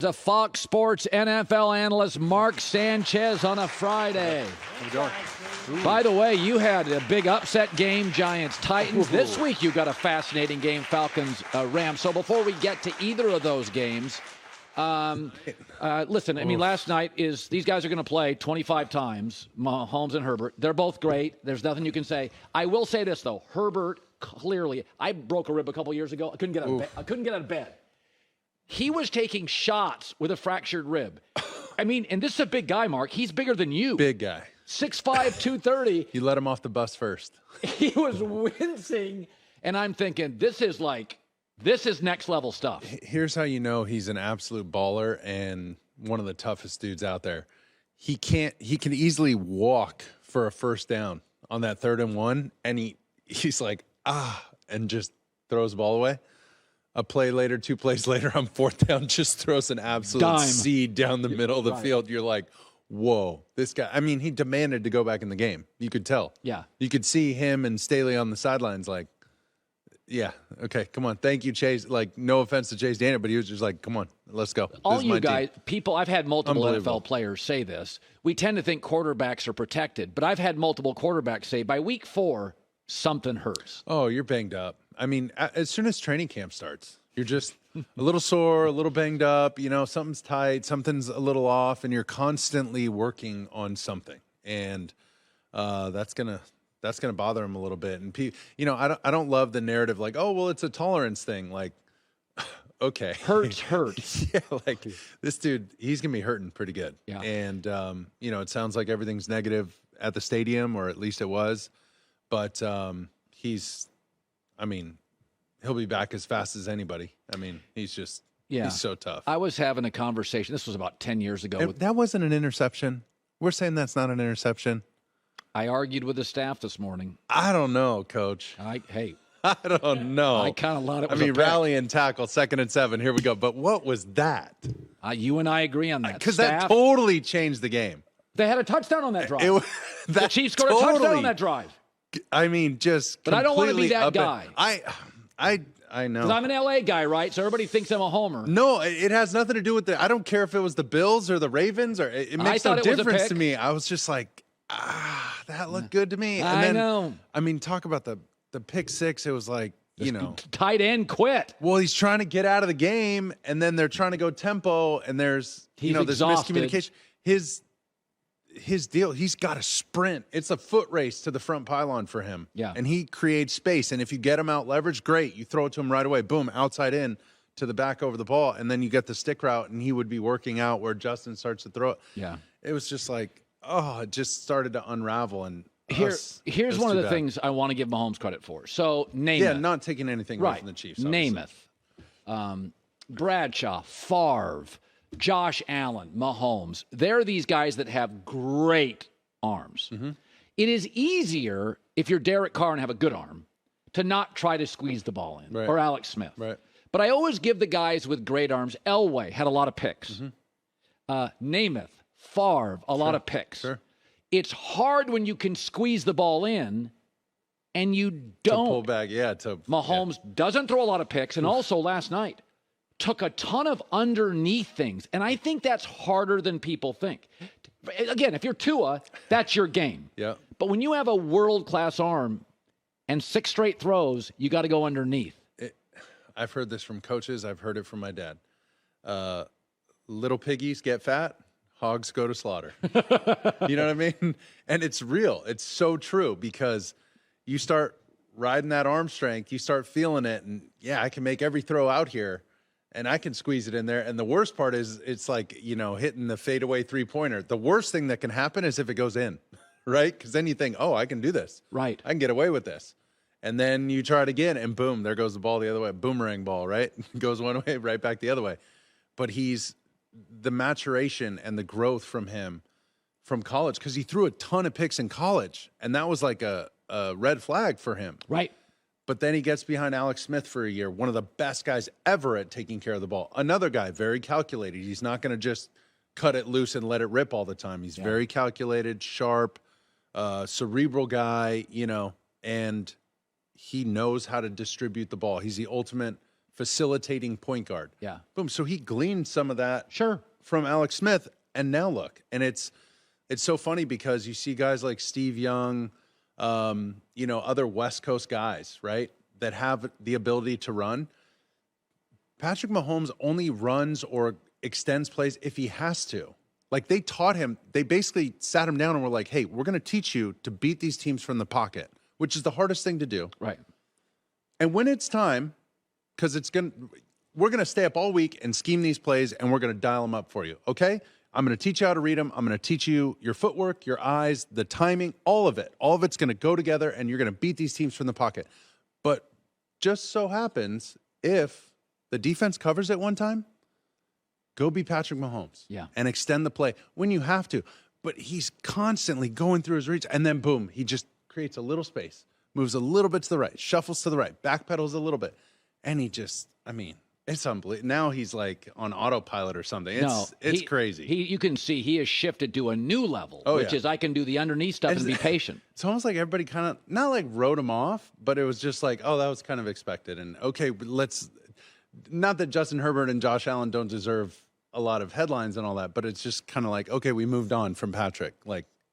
The Fox Sports NFL analyst Mark Sanchez on a Friday. By the way, you had a big upset game, Giants-Titans. This week you got a fascinating game, Falcons-Rams. So before we get to either of those games, listen, I mean, last night these guys are going to play 25 times, Mahomes and Herbert. They're both great. There's nothing you can say. I will say this, though. Herbert, clearly, I broke a rib a couple years ago. I couldn't get out of bed. He was taking shots with a fractured rib. I mean, and this is a big guy, Mark. He's bigger than you. Big guy. 6'5", 230. You let him off the bus first. He was wincing, and I'm thinking, this is next level stuff. Here's how you know he's an absolute baller and one of the toughest dudes out there. He can easily walk for a first down on that 3rd and 1, and he's like, and just throws the ball away. A play later, 2 plays later, on 4th down, just throws an absolute seed down the middle of the field. You're like, whoa, this guy. I mean, he demanded to go back in the game. You could tell. Yeah. You could see him and Staley on the sidelines like, yeah, okay, come on. Thank you, Chase. Like, no offense to Chase Daniel, but he was just like, come on, let's go. All you guys, people, I've had multiple NFL players say this. We tend to think quarterbacks are protected, but I've had multiple quarterbacks say by week 4, something hurts. Oh, you're banged up. I mean, as soon as training camp starts, you're just a little sore, a little banged up, something's tight, something's a little off, and you're constantly working on something. And that's going to bother him a little bit. And I don't love the narrative like, "Oh, well, it's a tolerance thing." Like, okay. Hurts. Yeah, like this dude, he's going to be hurting pretty good. Yeah. And it sounds like everything's negative at the stadium, or at least it was. But he'll be back as fast as anybody. I mean, he's so tough. I was having a conversation. This was about 10 years ago. That wasn't an interception. We're saying that's not an interception. I argued with the staff this morning. I don't know, Coach. I don't know. I kind of thought it was rally and tackle, 2nd and 7. Here we go. But what was that? You and I agree on that. Because that totally changed the game. They had a touchdown on that drive. The Chiefs scored a touchdown on that drive. I mean, just but I don't want to be that guy. I know. Because I'm an LA guy, right? So everybody thinks I'm a homer. No, it has nothing to do with I don't care if it was the Bills or the Ravens, or it makes no difference to me. I was just like, that looked good to me. And I know. I mean, talk about the pick 6. It was like, tight end quit. Well, he's trying to get out of the game, and then they're trying to go tempo, and there's this miscommunication. His deal, he's got to sprint. It's a foot race to the front pylon for him. Yeah. And he creates space. And if you get him out leverage, great. You throw it to him right away. Boom, outside in to the back over the ball. And then you get the stick route, and he would be working out where Justin starts to throw it. Yeah. It was just like, it just started to unvrel. And here's one of the things I want to give Mahomes credit for. So, Namath. Yeah, not taking anything away from the Chiefs. Obviously. Namath, Bradshaw, Favre, Josh Allen, Mahomes. They're these guys that have great arms. Mm-hmm. It is easier if you're Derek Carr and have a good arm to not try to squeeze the ball in, or Alex Smith. Right. But I always give the guys with great arms. Elway had a lot of picks. Mm-hmm. Namath, Favre, a lot of picks. Sure. It's hard when you can squeeze the ball in and you don't. To pull back, Mahomes doesn't throw a lot of picks, and also last night took a ton of underneath things. And I think that's harder than people think. Again, if you're Tua, that's your game. Yeah. But when you have a world-class arm and 6 straight throws, you got to go underneath. I've heard this from coaches. I've heard it from my dad. Little piggies get fat, hogs go to slaughter. You know what I mean? And it's real. It's so true, because you start riding that arm strength, you start feeling it, and I can make every throw out here. And I can squeeze it in there. And the worst part is it's like, hitting the fadeaway 3-pointer. The worst thing that can happen is if it goes in, right? Because then you think, I can do this. Right. I can get away with this. And then you try it again, and boom, there goes the ball the other way. Boomerang ball, right? Goes one way, right back the other way. But the maturation and the growth from him from college, because he threw a ton of picks in college. And that was like a red flag for him. Right. But then he gets behind Alex Smith for a year, one of the best guys ever at taking care of the ball. Another guy, very calculated. He's not going to just cut it loose and let it rip all the time. He's very calculated, sharp, cerebral guy, and he knows how to distribute the ball. He's the ultimate facilitating point guard. Yeah. Boom. So he gleaned some of that Sure. from Alex Smith. And now look, and it's so funny because you see guys like Steve Young, other West Coast guys, right, that have the ability to run. Patrick Mahomes only runs or extends plays if he has to. Like they taught him, they basically sat him down and were like, hey, we're going to teach you to beat these teams from the pocket, which is the hardest thing to do. Right. And when it's time, because we're going to stay up all week and scheme these plays and we're going to dial them up for you. Okay. I'm going to teach you how to read them. I'm going to teach you your footwork, your eyes, the timing, all of it. All of it's going to go together and you're going to beat these teams from the pocket. But just so happens, if the defense covers it one time, go be Patrick Mahomes. Yeah. And extend the play when you have to. But he's constantly going through his reach. And then, boom, he just creates a little space, moves a little bit to the right, shuffles to the right, backpedals a little bit. And he just, it's unbelievable. Now he's like on autopilot or something. It's crazy. You can see he has shifted to a new level, which is I can do the underneath stuff and be patient. It's almost like everybody kind of, not like wrote him off, but it was just like, oh, that was kind of expected. And okay, not that Justin Herbert and Josh Allen don't deserve a lot of headlines and all that, but it's just kind of like, okay, we moved on from Patrick.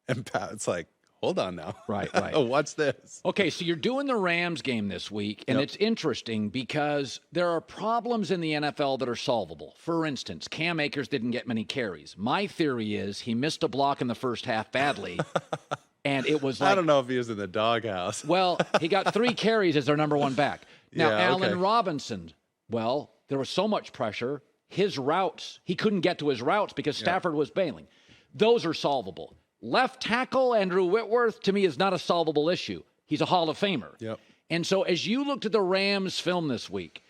It's like, hold on now. Right. Oh, what's this? Okay, so you're doing the Rams game this week, and it's interesting because there are problems in the NFL that are solvable. For instance, Cam Akers didn't get many carries. My theory is he missed a block in the first half badly, and it was like... I don't know if he was in the doghouse. Well, he got 3 carries as their number one back. Now, Allen Robinson, well, there was so much pressure. His routes, he couldn't get to his routes because Stafford was bailing. Those are solvable. Left tackle, Andrew Whitworth, to me, is not a solvable issue. He's a Hall of Famer. Yep. And so as you looked at the Rams film this week,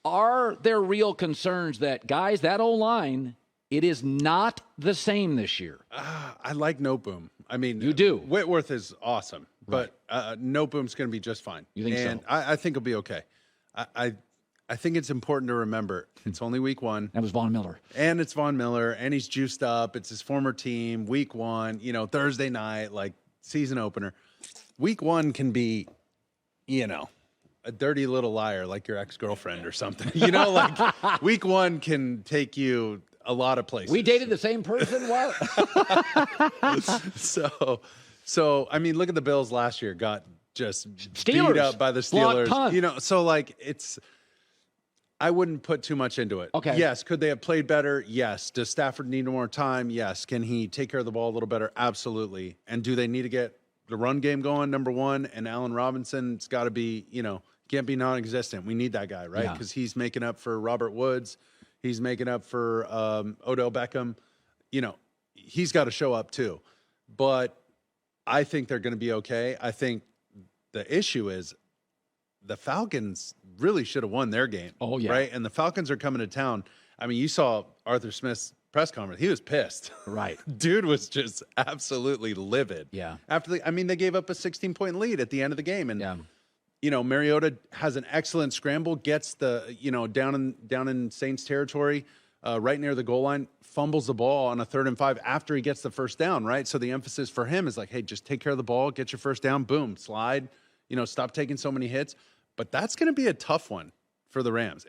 are there real concerns that, guys, that O-line, it is not the same this year? I like Noteboom. You do. Whitworth is awesome, but Noteboom's going to be just fine. You think so? And I think he'll be okay. I think it's important to remember it's only week 1. That was Von Miller. And it's Von Miller, and he's juiced up. It's his former team, week 1, Thursday night, like season opener. Week 1 can be, a dirty little liar like your ex-girlfriend or something. Week 1 can take you a lot of places. We dated the same person? What? So, look at the Bills last year. Got just Steelers. beat up by the Steelers. So I wouldn't put too much into it. Okay. Yes. Could they have played better? Yes. Does Stafford need more time? Yes. Can he take care of the ball a little better? Absolutely. And do they need to get the run game going, number 1? And Allen Robinson's got to be, can't be non-existent. We need that guy, right? Because he's making up for Robert Woods. He's making up for Odell Beckham. He's got to show up too. But I think they're going to be okay. I think the issue is the Falcons really should have won their game. Oh, yeah. Right? And the Falcons are coming to town. You saw Arthur Smith's press conference. He was pissed. Right. Dude was just absolutely livid. Yeah. After they gave up a 16-point lead at the end of the game. And, Mariota has an excellent scramble, gets the, down in Saints territory, right near the goal line, fumbles the ball on a 3rd and 5 after he gets the first down, right? So the emphasis for him is like, hey, just take care of the ball, get your first down, boom, slide, stop taking so many hits. But that's going to be a tough one for the Rams.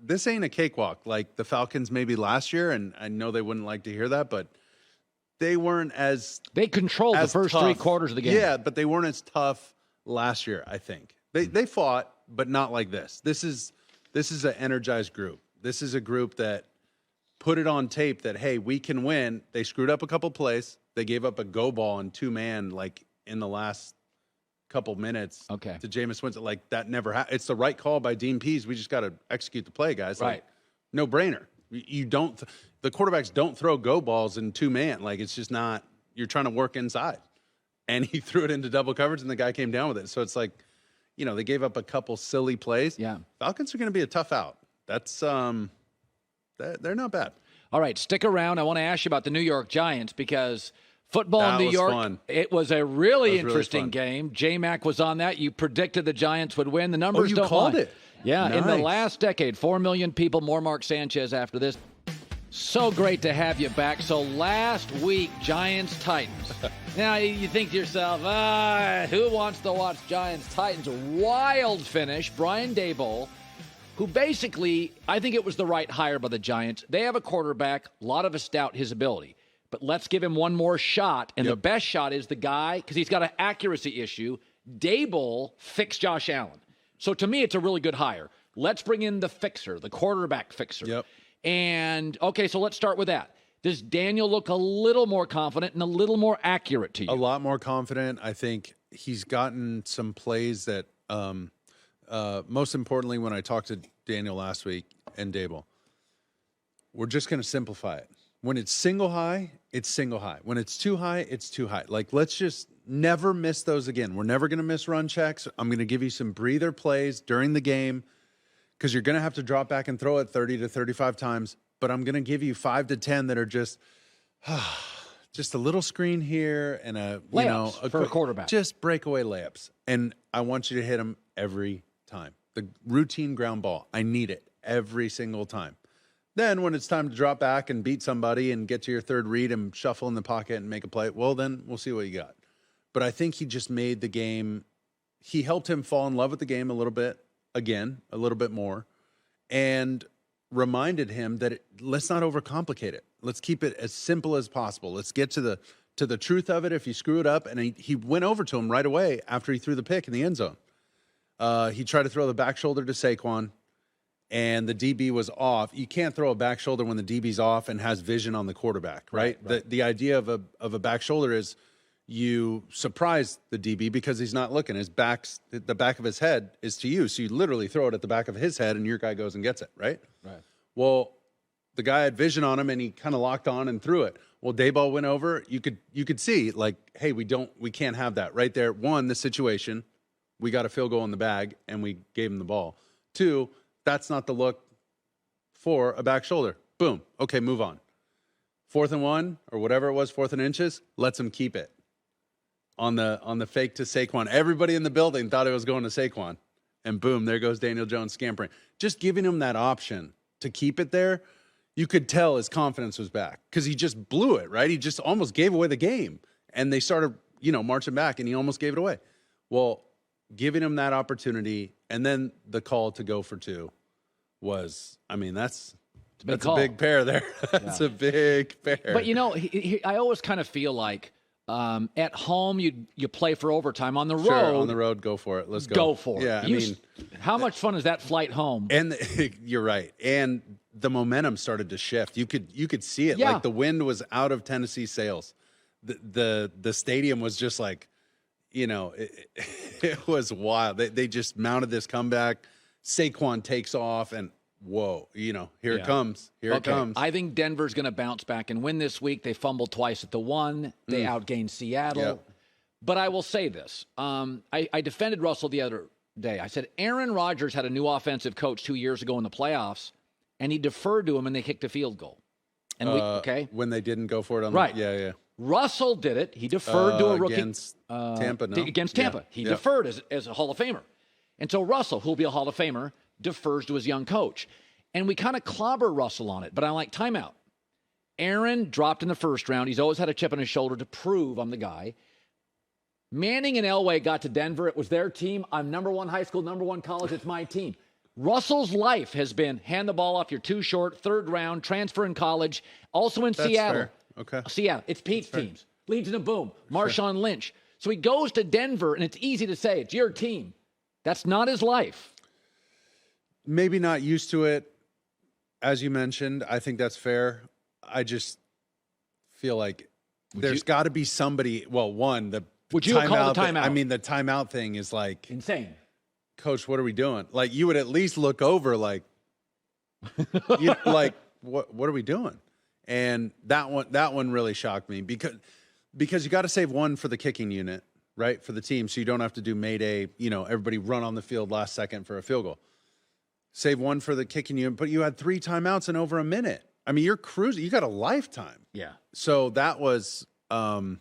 This ain't a cakewalk like the Falcons maybe last year, and I know they wouldn't like to hear that, but they weren't as... They controlled the first 3 quarters of the game. Yeah, but they weren't as tough last year, I think. They fought, but not like this. This is an energized group. This is a group that put it on tape that, hey, we can win. They screwed up a couple plays. They gave up a go ball and 2-man in the last couple minutes to Jameis Winston. That never happened. It's the right call by Dean Pease. We just got to execute the play, guys. Right. No brainer. You don't. The quarterbacks don't throw go balls in 2-man. It's just not. You're trying to work inside, and he threw it into double coverage, and the guy came down with it. So it's like, they gave up a couple silly plays. Yeah. Falcons are going to be a tough out. That's they're not bad. All right, stick around. I want to ask you about the New York Giants because football in New York, fun. It was a really interesting game. J-Mac was on that. You predicted the Giants would win. The numbers don't lie. You called it. Yeah, nice. In the last decade, 4 million people, more Mark Sanchez after this. So great to have you back. So last week, Giants-Titans. Now, you think to yourself, who wants to watch Giants-Titans? A wild finish. Brian Daboll who basically, I think it was the right hire by the Giants. They have a quarterback. A lot of us doubt his ability. But let's give him one more shot. And the best shot is the guy, because he's got an accuracy issue. Daboll fixed Josh Allen. So to me, it's a really good hire. Let's bring in the fixer, the quarterback fixer. Yep. And, okay, so let's start with that. Does Daniel look a little more confident and a little more accurate to you? A lot more confident. I think he's gotten some plays that, most importantly, when I talked to Daniel last week and Daboll, we're just going to simplify it. When it's single high, it's single high. When it's too high, it's too high. Like, let's just never miss those again. We're never going to miss run checks. I'm going to give you some breather plays during the game because you're going to have to drop back and throw it 30 to 35 times. But I'm going to give you 5 to 10 that are just a little screen here and a quarterback. Just breakaway layups. And I want you to hit them every time. The routine ground ball. I need it every single time. Then when it's time to drop back and beat somebody and get to your third read and shuffle in the pocket and make a play, well, then we'll see what you got. But I think he just made the game. He helped him fall in love with the game a little bit, again, a little bit more, and reminded him that let's not overcomplicate it. Let's keep it as simple as possible. Let's get to the truth of it. If you screw it up, and he went over to him right away after he threw the pick in the end zone. He tried to throw the back shoulder to Saquon, and the DB was off. You can't throw a back shoulder when the DB's off and has vision on the quarterback, right? The idea of a back shoulder is you surprise the DB because he's not looking. The back of his head is to you. So you literally throw it at the back of his head and your guy goes and gets it, right? Right. Well, the guy had vision on him and he kind of locked on and threw it. Well, Daboll went over. You could see, like, hey, we can't have that right there. One, the situation, we got a field goal in the bag and we gave him the ball. Two, that's not the look for a back shoulder. Boom. Okay, move on. 4th and 1 or whatever it was, 4th and inches, lets him keep it. On the fake to Saquon. Everybody in the building thought it was going to Saquon. And boom, there goes Daniel Jones scampering. Just giving him that option to keep it there, you could tell his confidence was back because he just blew it, right? He just almost gave away the game. And they started, marching back, and he almost gave it away. Well, giving him that opportunity and then the call to go for 2 was, that's a big pair there. That's a big pair. But, I always kind of feel like at home you play for overtime. On the road, sure, on the road, go for it. Let's go. Go for it. Yeah, how much fun is that flight home? And you're right. And the momentum started to shift. You could see it. Yeah. Like the wind was out of Tennessee's sails. The stadium was just like, it was wild. They just mounted this comeback. Saquon takes off and whoa, here it comes. Here it comes. I think Denver's going to bounce back and win this week. They fumbled twice at the 1. They outgained Seattle. Yep. But I will say this. I defended Russell the other day. I said Aaron Rodgers had a new offensive coach 2 years ago in the playoffs, and he deferred to him, and they kicked a field goal. And when they didn't go for it on yeah. Russell did it. He deferred to a rookie. Against Tampa, no? Against Tampa. Yeah. He deferred as a Hall of Famer. And so Russell, who'll be a Hall of Famer, defers to his young coach. And we kind of clobber Russell on it, but I like timeout. Aaron dropped in the first round. He's always had a chip on his shoulder to prove I'm the guy. Manning and Elway got to Denver. It was their team. I'm number 1 high school, number 1 college. It's my team. Russell's life has been hand the ball off, you're too short, 3rd round, transfer in college, also in Seattle. Fair. Okay. Seattle. It's Pete's teams. Legion of Boom, Marshawn Lynch. So he goes to Denver, and it's easy to say, it's your team. That's not his life. Maybe not used to it, as you mentioned. I think that's fair. I just feel like there's got to be somebody. Well, one, would you call the timeout? The timeout thing is like insane. Coach, what are we doing? Like, you would at least look over, like, like what are we doing? And that one really shocked me because you got to save one for the kicking unit, right, for the team, so you don't have to do Mayday. Everybody run on the field last second for a field goal. Save one for the kicking unit, but you had 3 timeouts in over a minute. You're cruising. You got a lifetime. Yeah. So that was. I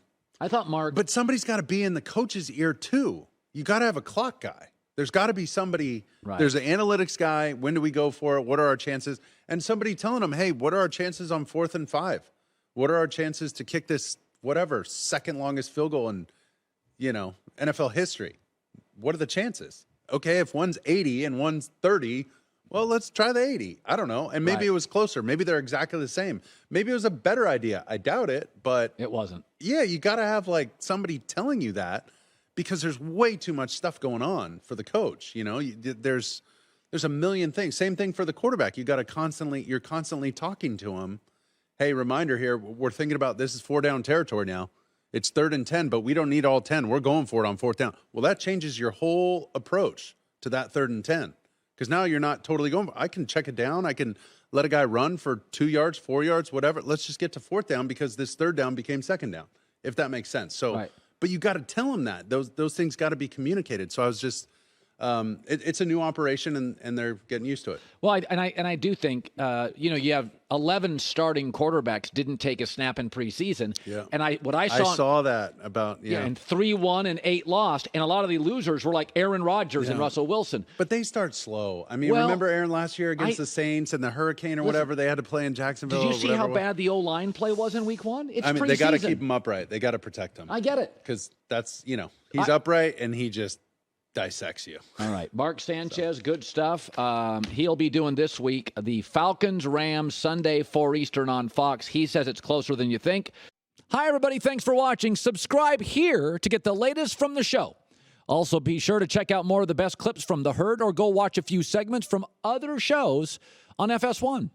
thought Mark. But somebody's got to be in the coach's ear too. You got to have a clock guy. There's got to be somebody. Right. There's an analytics guy. When do we go for it? What are our chances? And somebody telling them, hey, what are our chances on 4th and 5? What are our chances to kick this, whatever, second longest field goal in, NFL history? What are the chances? Okay, if one's 80 and one's 30, Well, let's try the 80. I don't know. And maybe it was closer. Maybe they're exactly the same. Maybe it was a better idea. I doubt it, but it wasn't. Yeah, you got to have like somebody telling you that because there's way too much stuff going on for the coach. You know, there's a million things. Same thing for the quarterback. You're constantly talking to him. Hey, reminder here, we're thinking about this is 4-down territory now. It's 3rd and 10, but we don't need all 10. We're going for it on 4th down. Well, that changes your whole approach to that 3rd and 10. Because now you're not totally going. I can check it down. I can let a guy run for 2 yards, 4 yards, whatever. Let's just get to 4th down because this 3rd down became 2nd down, if that makes sense. So, but you got to tell him that. Those things got to be communicated. So I was just, it's a new operation and they're getting used to it. Well, I do think, you have 11 starting quarterbacks didn't take a snap in preseason. Yeah. And I saw that about, and 3 won and 8 lost. And a lot of the losers were like Aaron Rodgers and Russell Wilson. But they start slow. I mean, remember Aaron last year against the Saints and the Hurricane or whatever they had to play in Jacksonville? Did you see how bad the O-line play was in week 1? It's they got to keep him upright. They got to protect him. I get it. Because that's, he's upright and he just dissects you. All right. Mark Sanchez, good stuff. He'll be doing this week the Falcons-Rams Sunday 4 Eastern on Fox. He says it's closer than you think. Hi, everybody. Thanks for watching. Subscribe here to get the latest from the show. Also, be sure to check out more of the best clips from The Herd or go watch a few segments from other shows on FS1.